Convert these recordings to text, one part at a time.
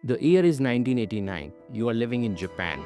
The year is 1989. You are living in Japan.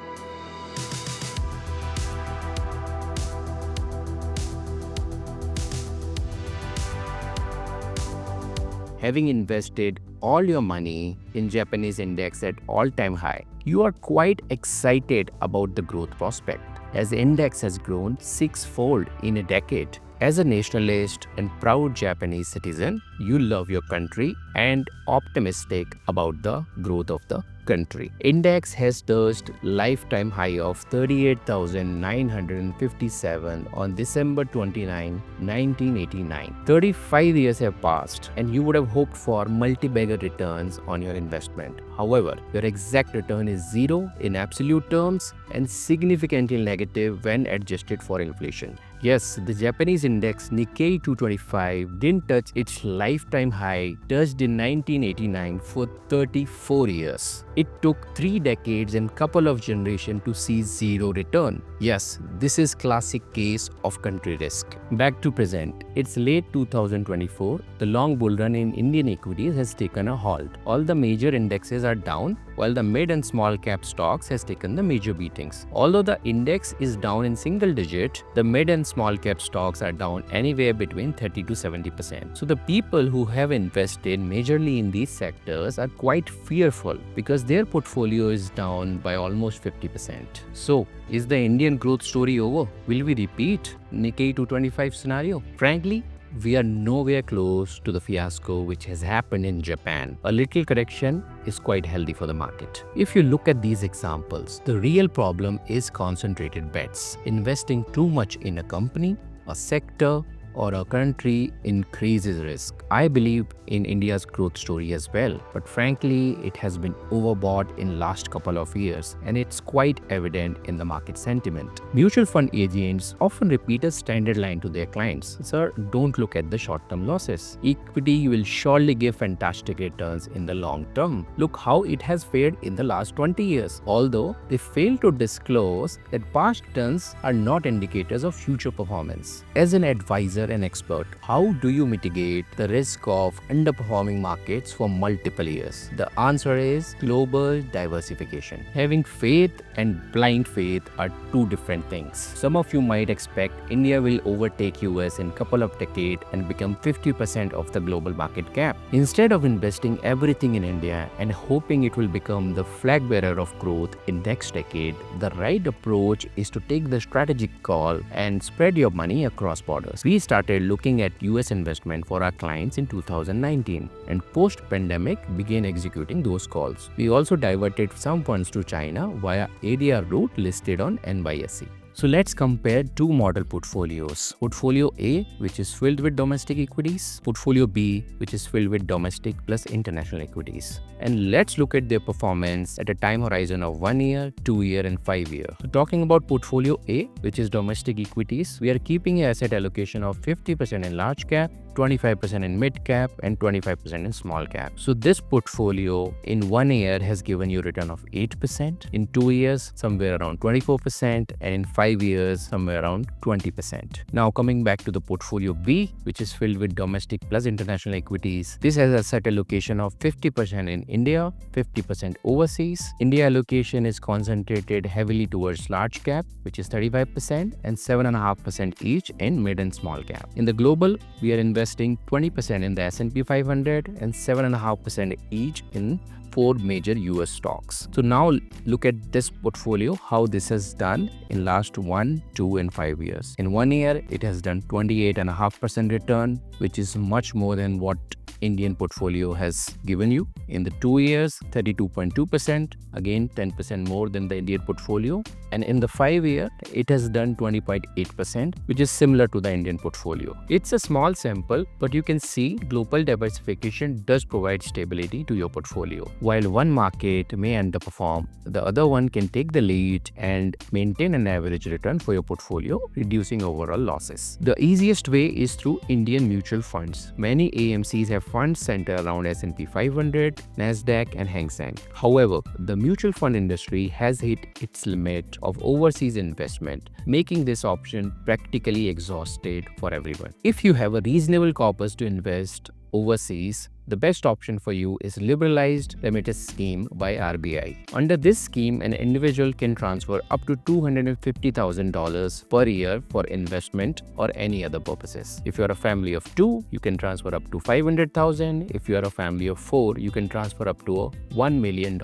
Having invested all your money in Japanese index at all-time high, you are quite excited about the growth prospect, as the index has grown six-fold in a decade. As a nationalist and proud Japanese citizen, you love your country and optimistic about the growth of the country. Index has touched lifetime high of 38,957 on December 29, 1989. 35 years have passed and you would have hoped for multi-bagger returns on your investment. However, your exact return is zero in absolute terms and significantly negative when adjusted for inflation. Yes, the Japanese index Nikkei 225 didn't touch its lifetime high touched in 1989 for 34 years. It took 3 decades and couple of generations to see zero return. Yes, this is classic case of country risk. Back to present. It's late 2024. The long bull run in Indian equities has taken a halt. All the major indexes are down, while the mid and small cap stocks has taken the major beatings. Although the index is down in single digit, the mid and small cap stocks are down anywhere between 30 to 70%. So the people who have invested majorly in these sectors are quite fearful because their portfolio is down by almost 50%. So is the Indian growth story over? Will we repeat Nikkei 225 scenario? Frankly, we are nowhere close to the fiasco which has happened in Japan. A little correction is quite healthy for the market. If you look at these examples, the real problem is concentrated bets. Investing too much in a company, a sector, or a country increases risk. I believe in India's growth story as well, but frankly, it has been overbought in last couple of years and it's quite evident in the market sentiment. Mutual fund agents often repeat a standard line to their clients. Sir, don't look at the short-term losses. Equity will surely give fantastic returns in the long term. Look how it has fared in the last 20 years. Although they fail to disclose that past returns are not indicators of future performance. As an advisor and expert, how do you mitigate the risk of underperforming markets for multiple years? The answer is global diversification. Having faith and blind faith are two different things. Some of you might expect India will overtake US in couple of decades and become 50% of the global market cap. Instead of investing everything in India and hoping it will become the flag bearer of growth in next decade, the right approach is to take the strategic call and spread your money across borders. We started looking at US investment for our clients in 2019 and post-pandemic began executing those calls. We also diverted some funds to China via ADR route listed on NYSE. So let's compare two model portfolios. Portfolio A, which is filled with domestic equities. Portfolio B, which is filled with domestic plus international equities. And let's look at their performance at a time horizon of 1 year, 2 year and 5 year. So talking about Portfolio A, which is domestic equities, we are keeping an asset allocation of 50% in large cap, 25% in mid cap and 25% in small cap. So this portfolio in 1 year has given you return of 8%, in 2 years somewhere around 24% and in 5 years somewhere around 20%. Now coming back to the portfolio B, which is filled with domestic plus international equities. This has a set allocation of 50% in India, 50% overseas. India allocation is concentrated heavily towards large cap, which is 35% and 7.5% each in mid and small cap. In the global, we are investing 20% in the S&P 500 and 7.5% each in 4 major US stocks. So now look at this portfolio, how this has done in last 1, 2 and 5 years. In 1 year, it has done 28.5% return, which is much more than what Indian portfolio has given you. In the 2 years, 32.2%, again 10% more than the Indian portfolio. And in the 5 year, it has done 20.8%, which is similar to the Indian portfolio. It's a small sample, but you can see global diversification does provide stability to your portfolio. While one market may underperform, the other one can take the lead and maintain an average return for your portfolio, reducing overall losses. The easiest way is through Indian mutual funds. Many AMCs have funds centered around S&P 500, Nasdaq and Hang Seng. However, the mutual fund industry has hit its limit of overseas investment, making this option practically exhausted for everyone. If you have a reasonable corpus to invest overseas, the best option for you is liberalized remittance scheme by RBI. Under this scheme, an individual can transfer up to $250,000 per year for investment or any other purposes. If you are a family of 2, you can transfer up to $500,000. If you are a family of 4, you can transfer up to $1 million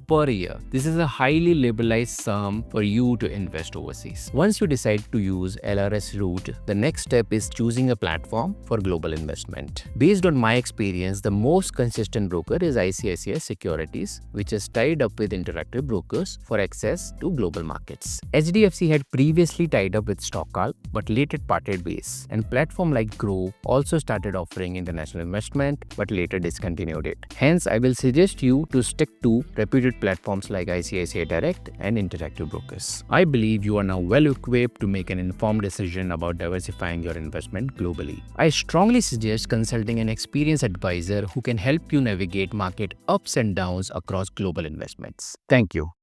per year. This is a highly liberalized sum for you to invest overseas. Once you decide to use LRS route, the next step is choosing a platform for global investment. Based on my experience, the most consistent broker is ICICI Securities, which is tied up with Interactive Brokers for access to global markets. HDFC had previously tied up with Stockal, but later parted ways, and platform like Grow also started offering international investment, but later discontinued it. Hence, I will suggest you to stick to reputed platforms like ICICI Direct and Interactive Brokers. I believe you are now well equipped to make an informed decision about diversifying your investment globally. I strongly suggest consulting an experienced advisor who can help you navigate market ups and downs across global investments. Thank you.